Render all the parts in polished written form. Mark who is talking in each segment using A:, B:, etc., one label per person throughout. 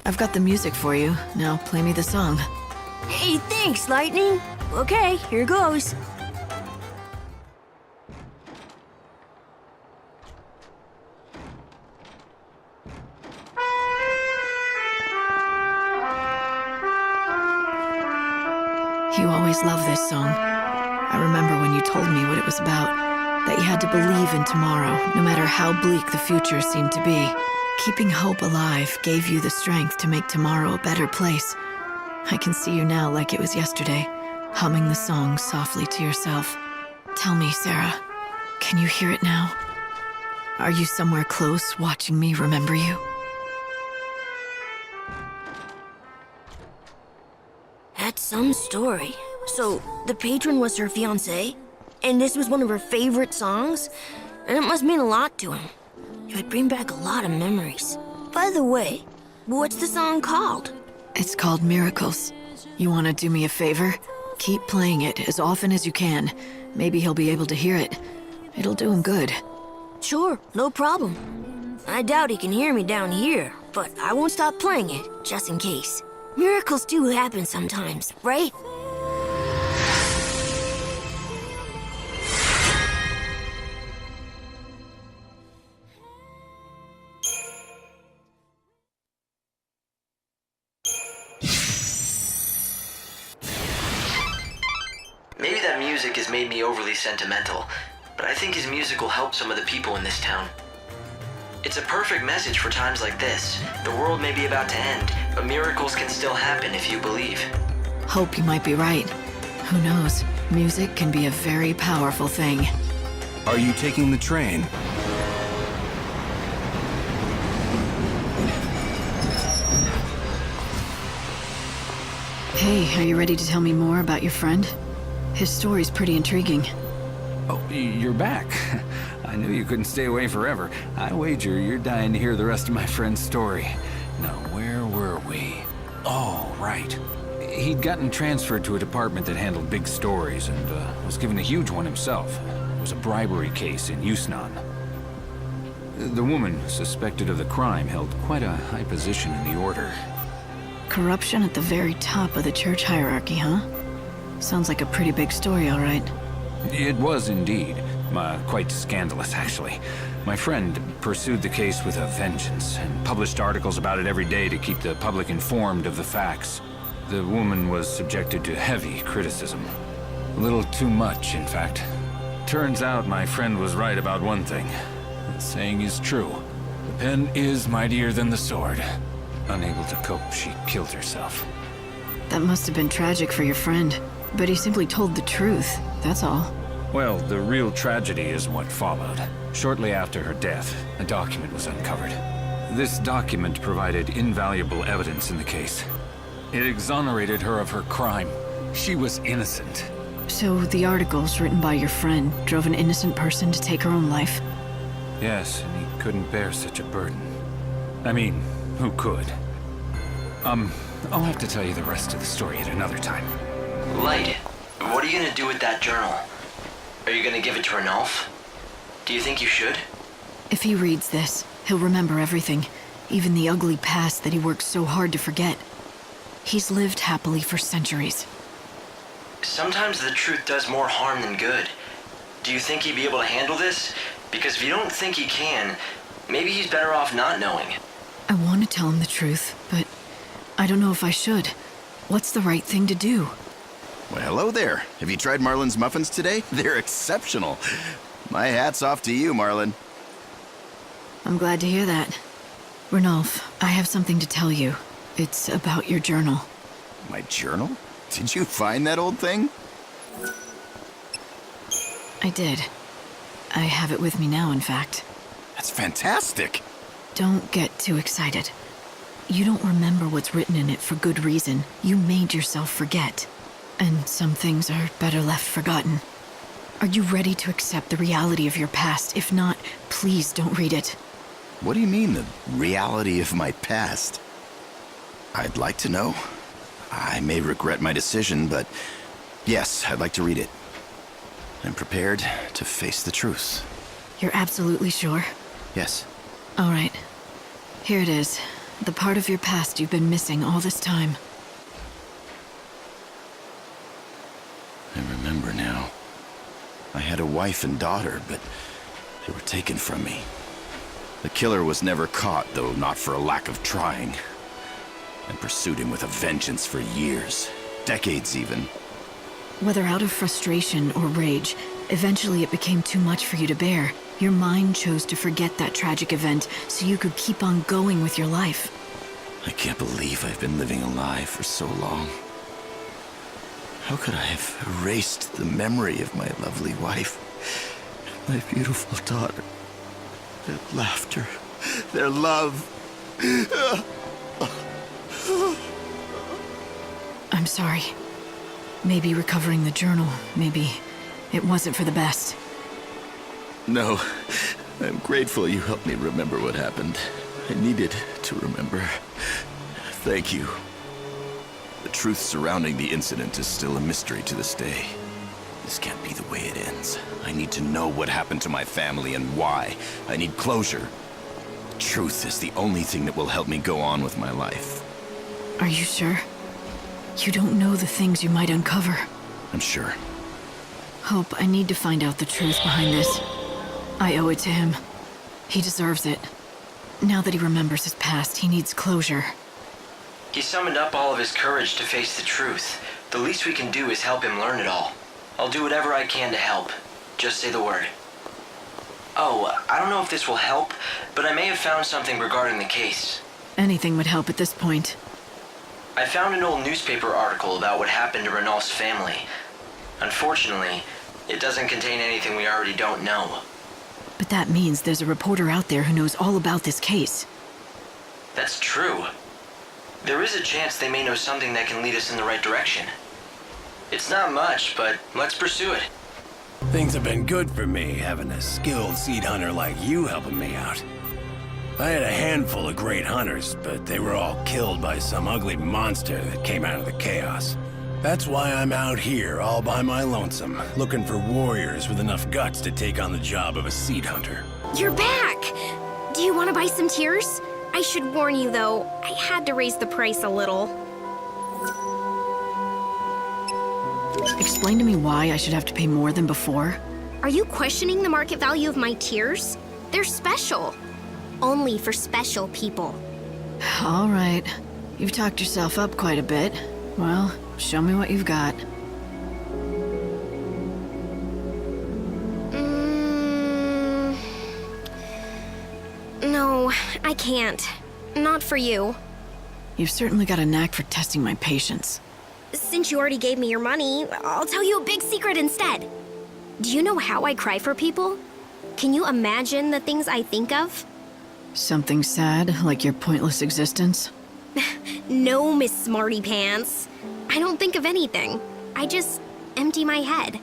A: I've got the music for you. Now play me the song.
B: Hey, thanks, Lightning. Okay, here goes.
A: You always loved this song. I remember when you told me what it was about, that you had to believe in tomorrow, no matter how bleak the future seemed to be. Keeping hope alive gave you the strength to make tomorrow a better place. I can see you now like it was yesterday, humming the song softly to yourself. Tell me, Sarah, can you hear it now? Are you somewhere close watching me remember you?
B: That's some story. So, the patron was her fiancé? And this was one of her favorite songs? And it must mean a lot to him. It would bring back a lot of memories. By the way, what's the song called?
A: It's called Miracles. You want to do me a favor? Keep playing it as often as you can. Maybe he'll be able to hear it. It'll do him good.
B: Sure, no problem. I doubt he can hear me down here, but I won't stop playing it, just in case. Miracles do happen sometimes, right?
C: Maybe that music has made me overly sentimental, but I think his music will help some of the people in this town. It's a perfect message for times like this. The world may be about to end, but miracles can still happen if you believe.
A: Hope you might be right. Who knows? Music can be a very powerful thing.
D: Are you taking the train?
A: Hey, are you ready to tell me more about your friend? His story's pretty intriguing.
E: Oh, you're back. I knew you couldn't stay away forever. I wager you're dying to hear the rest of my friend's story. Now, where were we? Oh, right. He'd gotten transferred to a department that handled big stories and was given a huge one himself. It was a bribery case in Yusnaan. The woman suspected of the crime held quite a high position in the order.
A: Corruption at the very top of the church hierarchy, huh? Sounds like a pretty big story, all right.
E: It was indeed. Quite scandalous, actually. My friend pursued the case with a vengeance and published articles about it every day to keep the public informed of the facts. The woman was subjected to heavy criticism. A little too much, in fact. Turns out my friend was right about one thing. The saying is true. The pen is mightier than the sword. Unable to cope, she killed herself.
A: That must have been tragic for your friend. But he simply told the truth, that's all.
E: Well, the real tragedy is what followed. Shortly after her death, a document was uncovered. This document provided invaluable evidence in the case. It exonerated her of her crime. She was innocent.
A: So the articles written by your friend drove an innocent person to take her own life?
E: Yes, and he couldn't bear such a burden. I mean, who could? I'll have to tell you the rest of the story at another time.
C: Light, what are you gonna do with that journal? Are you gonna give it to Ranulph? Do you think you should?
A: If he reads this, he'll remember everything, even the ugly past that he worked so hard to forget. He's lived happily for centuries.
C: Sometimes the truth does more harm than good. Do you think he'd be able to handle this? Because if you don't think he can, maybe he's better off not knowing.
A: I want to tell him the truth, but I don't know if I should. What's the right thing to do?
F: Well, hello there. Have you tried Marlin's muffins today? They're exceptional. My hat's off to you, Marlin.
A: I'm glad to hear that. Ranulph, I have something to tell you. It's about your journal.
F: My journal? Did you find that old thing?
A: I did. I have it with me now, in fact.
F: That's fantastic.
A: Don't get too excited. You don't remember what's written in it for good reason. You made yourself forget. And some things are better left forgotten. Are you ready to accept the reality of your past? If not, please don't read it.
F: What do you mean, the reality of my past? I'd like to know. I may regret my decision, but yes, I'd like to read it. I'm prepared to face the truth.
A: You're absolutely sure?
F: Yes.
A: All right. Here it is. The part of your past you've been missing all this time.
F: I remember now. I had a wife and daughter, but they were taken from me. The killer was never caught, though not for a lack of trying. I pursued him with a vengeance for years, decades even.
A: Whether out of frustration or rage, eventually it became too much for you to bear. Your mind chose to forget that tragic event so you could keep on going with your life.
F: I can't believe I've been living a lie for so long. How could I have erased the memory of my lovely wife, my beautiful daughter, their laughter, their love?
A: I'm sorry. Maybe recovering the journal, maybe it wasn't for the best.
F: No, I'm grateful you helped me remember what happened. I needed to remember. Thank you. The truth surrounding the incident is still a mystery to this day. This can't be the way it ends. I need to know what happened to my family and why. I need closure. The truth is the only thing that will help me go on with my life.
A: Are you sure? You don't know the things you might uncover.
F: I'm sure.
A: Hope, I need to find out the truth behind this. I owe it to him. He deserves it. Now that he remembers his past, he needs closure.
C: He summoned up all of his courage to face the truth. The least we can do is help him learn it all. I'll do whatever I can to help. Just say the word. Oh, I don't know if this will help, but I may have found something regarding the case.
A: Anything would help at this point.
C: I found an old newspaper article about what happened to Ranulph's family. Unfortunately, it doesn't contain anything we already don't know.
A: But that means there's a reporter out there who knows all about this case.
C: That's true. There is a chance they may know something that can lead us in the right direction. It's not much, but let's pursue it.
G: Things have been good for me, having a skilled seed hunter like you helping me out. I had a handful of great hunters, but they were all killed by some ugly monster that came out of the chaos. That's why I'm out here all by my lonesome, looking for warriors with enough guts to take on the job of a seed hunter.
H: You're back! Do you want to buy some tears? I should warn you, though, I had to raise the price a little.
A: Explain to me why I should have to pay more than before.
H: Are you questioning the market value of my tears? They're special. Only for special people.
A: All right. You've talked yourself up quite a bit. Well, show me what you've got.
H: No, I can't. Not for you.
A: You've certainly got a knack for testing my patience.
H: Since you already gave me your money, I'll tell you a big secret instead. Do you know how I cry for people? Can you imagine the things I think of?
A: Something sad, like your pointless existence?
H: No, Miss Smarty Pants. I don't think of anything. I just empty my head.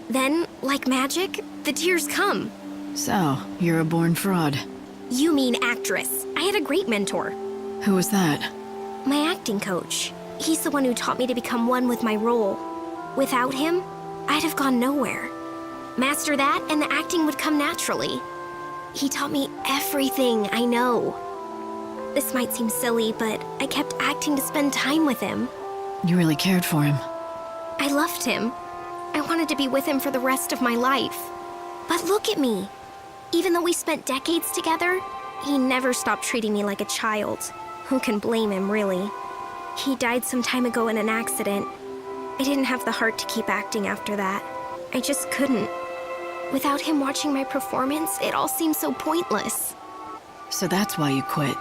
H: Then, like magic, the tears come.
A: So, you're a born fraud.
H: You mean actress. I had a great mentor.
A: Who was that?
H: My acting coach. He's the one who taught me to become one with my role. Without him, I'd have gone nowhere. Master that, and the acting would come naturally. He taught me everything I know. This might seem silly, but I kept acting to spend time with him.
A: You really cared for him.
H: I loved him. I wanted to be with him for the rest of my life. But look at me. Even though we spent decades together, he never stopped treating me like a child. Who can blame him, really? He died some time ago in an accident. I didn't have the heart to keep acting after that. I just couldn't. Without him watching my performance, it all seemed so pointless.
A: So that's why you quit.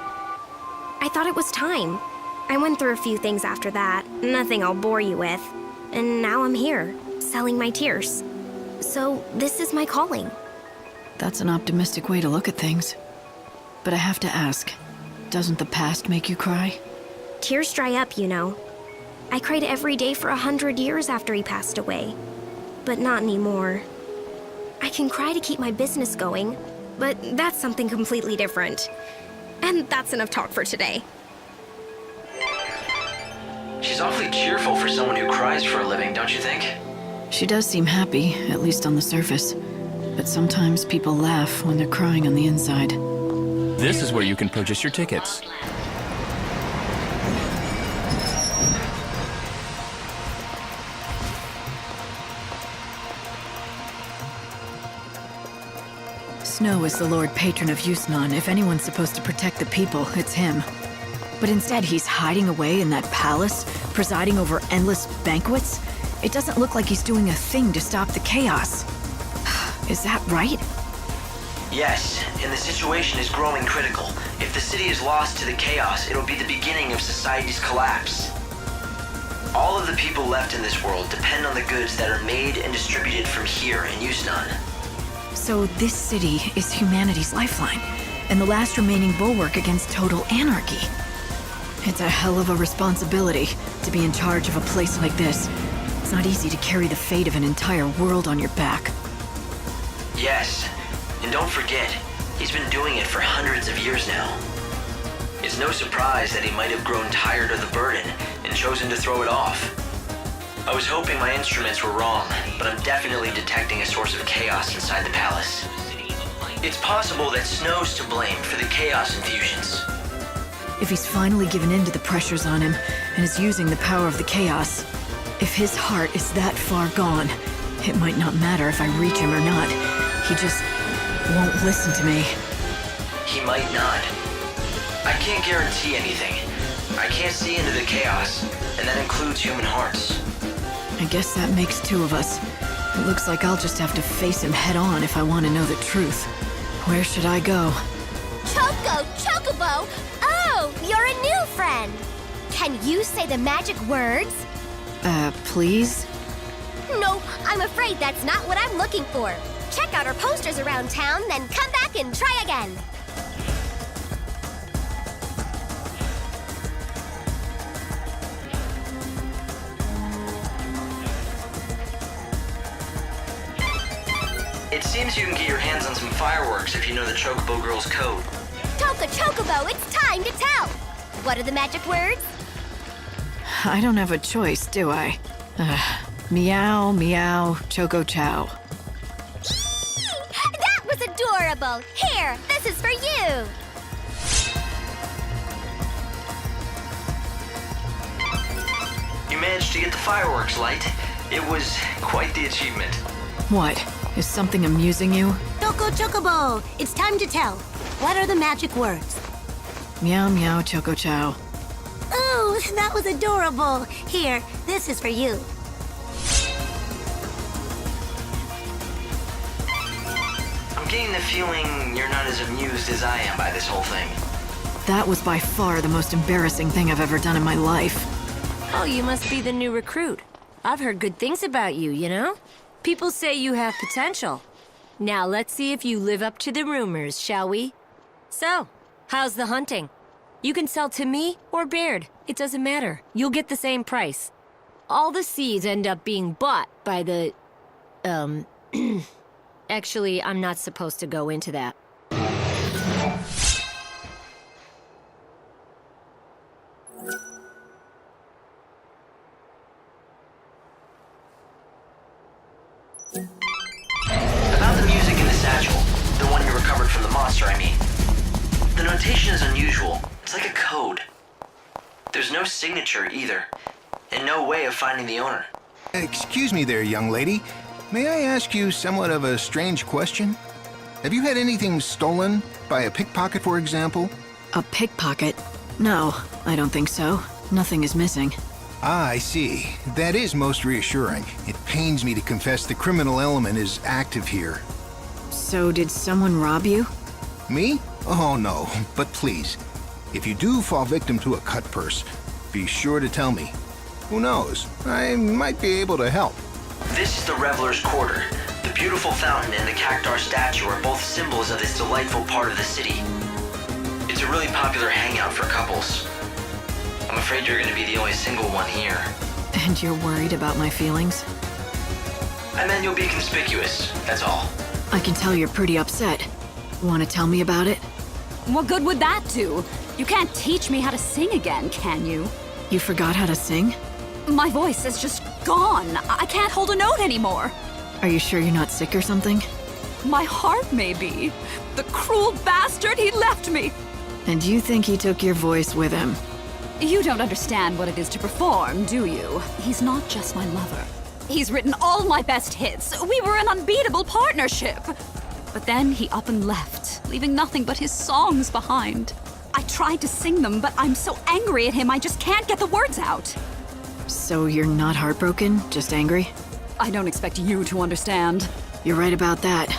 H: I thought it was time. I went through a few things after that, nothing I'll bore you with. And now I'm here, selling my tears. So this is my calling.
A: That's an optimistic way to look at things. But I have to ask, doesn't the past make you cry?
H: Tears dry up, you know. I cried every day for 100 years after he passed away. But not anymore. I can cry to keep my business going, but that's something completely different. And that's enough talk for today.
C: She's awfully cheerful for someone who cries for a living, don't you think?
A: She does seem happy, at least on the surface. But sometimes people laugh when they're crying on the inside.
I: This is where you can purchase your tickets.
A: Snow is the Lord Patron of Yusnaan. If anyone's supposed to protect the people, it's him. But instead, he's hiding away in that palace, presiding over endless banquets. It doesn't look like he's doing a thing to stop the chaos. Is that right?
C: Yes, and the situation is growing critical. If the city is lost to the chaos, it'll be the beginning of society's collapse. All of the people left in this world depend on the goods that are made and distributed from here in Yusnaan.
A: So this city is humanity's lifeline, and the last remaining bulwark against total anarchy. It's a hell of a responsibility to be in charge of a place like this. It's not easy to carry the fate of an entire world on your back.
C: Yes, and don't forget, he's been doing it for hundreds of years now. It's no surprise that he might have grown tired of the burden and chosen to throw it off. I was hoping my instruments were wrong, but I'm definitely detecting a source of chaos inside the palace. It's possible that Snow's to blame for the chaos infusions.
A: If he's finally given in to the pressures on him and is using the power of the chaos, if his heart is that far gone, it might not matter if I reach him or not. He just won't listen to me.
C: He might not. I can't guarantee anything. I can't see into the chaos, and that includes human hearts.
A: I guess that makes two of us. It looks like I'll just have to face him head on if I want to know the truth. Where should I go?
H: Chocobo! Oh, you're a new friend! Can you say the magic words?
A: Please?
H: Nope, I'm afraid that's not what I'm looking for. Check out our posters around town, then come back and try again.
C: It seems you can get your hands on some fireworks if you know the Chocobo Girls code.
H: Chocobo, it's time to tell! What are the magic words?
A: I don't have a choice, do I? Meow, meow, choco chow.
H: That was adorable! Here, this is for you!
C: You managed to get the fireworks light. It was quite the achievement.
A: What? Is something amusing you?
I: Chocobo, it's time to tell. What are the magic words?
A: Meow, meow, choco chow.
I: Oh, that was adorable. Here, this is for you.
C: I'm getting the feeling you're not as amused as I am by this whole thing.
A: That was by far the most embarrassing thing I've ever done in my life.
J: Oh, you must be the new recruit. I've heard good things about you, you know? People say you have potential. Now let's see if you live up to the rumors, shall we? So, how's the hunting? You can sell to me or Baird. It doesn't matter. You'll get the same price. All the seeds end up being bought by the... Actually, I'm not supposed to go into that.
C: About the music in the satchel, the one you recovered from the monster, I mean. The notation is unusual. It's like a code. There's no signature either, and no way of finding the owner.
D: Excuse me there, young lady. May I ask you somewhat of a strange question? Have you had anything stolen? By a pickpocket, for example?
A: A pickpocket? No, I don't think so. Nothing is missing.
D: Ah, I see. That is most reassuring. It pains me to confess the criminal element is active here.
A: So did someone rob you?
D: Me? Oh, no. But please, if you do fall victim to a cut purse, be sure to tell me. Who knows? I might be able to help.
C: This is the Reveler's Quarter. The beautiful fountain and the cactar statue are both symbols of this delightful part of the city. It's a really popular hangout for couples. I'm afraid you're going to be the only single one here.
A: And you're worried about my feelings?
C: I meant you'll be conspicuous, that's all.
A: I can tell you're pretty upset. Want to tell me about it?
K: What good would that do? You can't teach me how to sing again, can you?
A: You forgot how to sing?
K: My voice is just gone. I can't hold a note anymore.
A: Are you sure you're not sick or something?
K: My heart may be. The cruel bastard, he left me.
A: And you think he took your voice with him?
K: You don't understand what it is to perform, do you? He's not just my lover. He's written all my best hits. We were an unbeatable partnership. But then he up and left, leaving nothing but his songs behind. I tried to sing them, but I'm so angry at him I just can't get the words out.
A: So you're not heartbroken, just angry?
K: I don't expect you to understand.
A: You're right about that.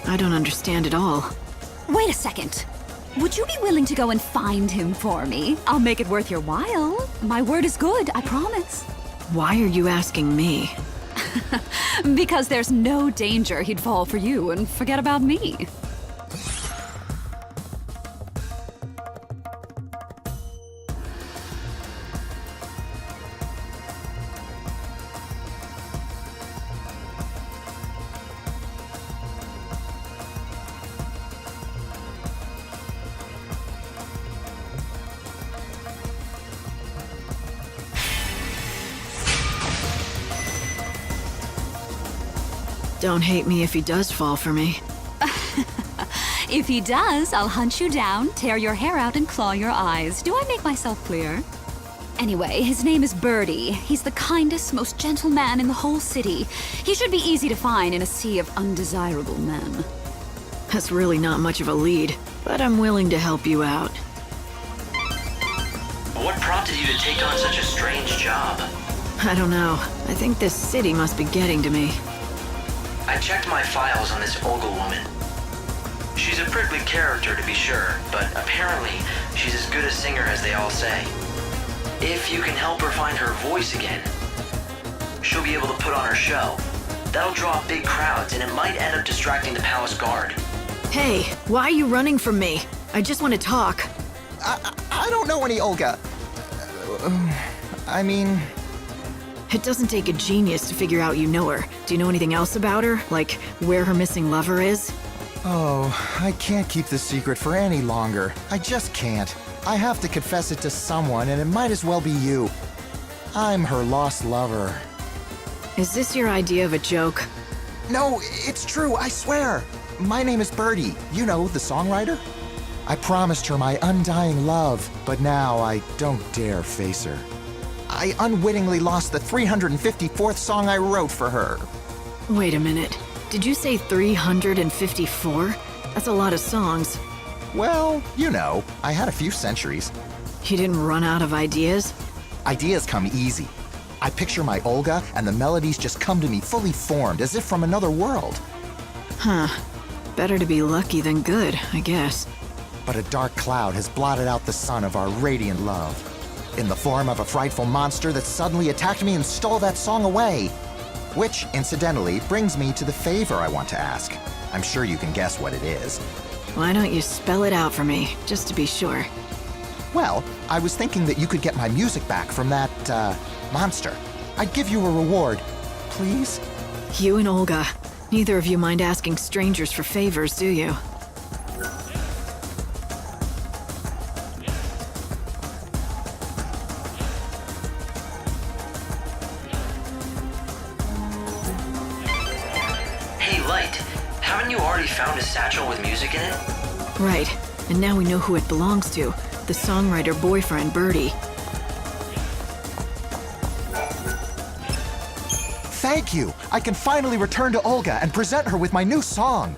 A: I don't understand at all.
K: Wait a second. Would you be willing to go and find him for me? I'll make it worth your while. My word is good, I promise.
A: Why are you asking me?
K: Because there's no danger he'd fall for you and forget about me.
A: Don't hate me if he does fall for me.
K: If he does, I'll hunt you down, tear your hair out, and claw your eyes. Do I make myself clear? Anyway, his name is Berdy. He's the kindest, most gentle man in the whole city. He should be easy to find in a sea of undesirable men.
A: That's really not much of a lead, but I'm willing to help you out.
C: What prompted you to take on such a strange job?
A: I don't know. I think this city must be getting to me.
C: I checked my files on this Olga woman. She's a prickly character to be sure, but apparently she's as good a singer as they all say. If you can help her find her voice again, she'll be able to put on her show. That'll draw big crowds, and it might end up distracting the palace guard.
A: Hey, why are you running from me? I just want to talk.
L: I don't know any Olga. I mean...
A: It doesn't take a genius to figure out you know her. Do you know anything else about her? Like, where her missing lover is?
L: Oh, I can't keep this secret for any longer. I just can't. I have to confess it to someone, and it might as well be you. I'm her lost lover.
A: Is this your idea of a joke?
L: No, it's true, I swear. My name is Berdy. You know, the songwriter? I promised her my undying love, but now I don't dare face her. I unwittingly lost the 354th song I wrote for her.
A: Wait a minute. Did you say 354? That's a lot of songs.
L: Well, you know, I had a few centuries.
A: You didn't run out of ideas?
L: Ideas come easy. I picture my Olga, and the melodies just come to me fully formed, as if from another world.
A: Huh. Better to be lucky than good, I guess.
L: But a dark cloud has blotted out the sun of our radiant love, in the form of a frightful monster that suddenly attacked me and stole that song away. Which, incidentally, brings me to the favor I want to ask. I'm sure you can guess what it is.
A: Why don't you spell it out for me, just to be sure?
L: Well, I was thinking that you could get my music back from that, monster. I'd give you a reward. Please?
A: You and Olga. Neither of you mind asking strangers for favors, do you?
C: Haven't you already found a satchel with music in it?
A: Right, and now we know who it belongs to. The songwriter boyfriend, Berdy.
L: Thank you! I can finally return to Olga and present her with my new song.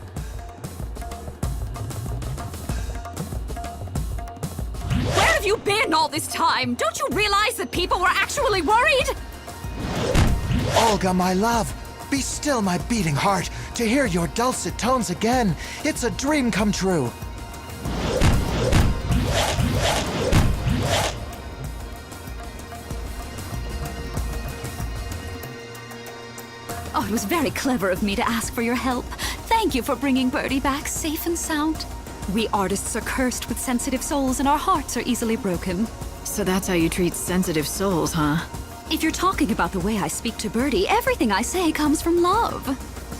K: Where have you been all this time? Don't you realize that people were actually worried?
L: Olga, my love, be still my beating heart. To hear your dulcet tones again, it's a dream come true.
K: Oh, it was very clever of me to ask for your help. Thank you for bringing Berdy back safe and sound. We artists are cursed with sensitive souls, and our hearts are easily broken.
A: So that's how you treat sensitive souls, huh?
K: If you're talking about the way I speak to Berdy, everything I say comes from love.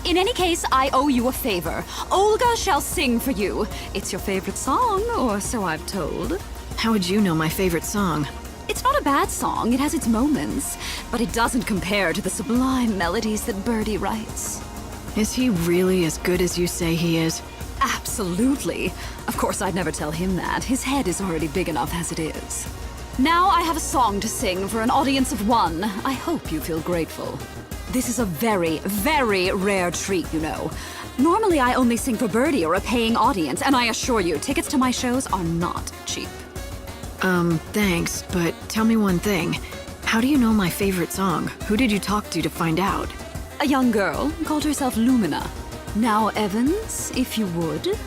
K: In any case, I owe you a favor. Olga shall sing for you. It's your favorite song, or so I've told.
A: How would you know my favorite song?
K: It's not a bad song, it has its moments, but it doesn't compare to the sublime melodies that Berdy writes.
A: Is he really as good as you say he is?
K: Absolutely. Of course, I'd never tell him that. His head is already big enough as it is. Now I have a song to sing for an audience of one. I hope you feel grateful. This is a very, very rare treat, you know. Normally, I only sing for Berdy or a paying audience, and I assure you, tickets to my shows are not cheap.
A: Thanks, but tell me one thing. How do you know my favorite song? Who did you talk to find out?
K: A young girl called herself Lumina. Now, Evans, if you would.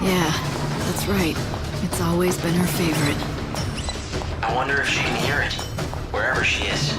A: Yeah, that's right. It's always been her favorite.
C: I wonder if she can hear it, wherever she is.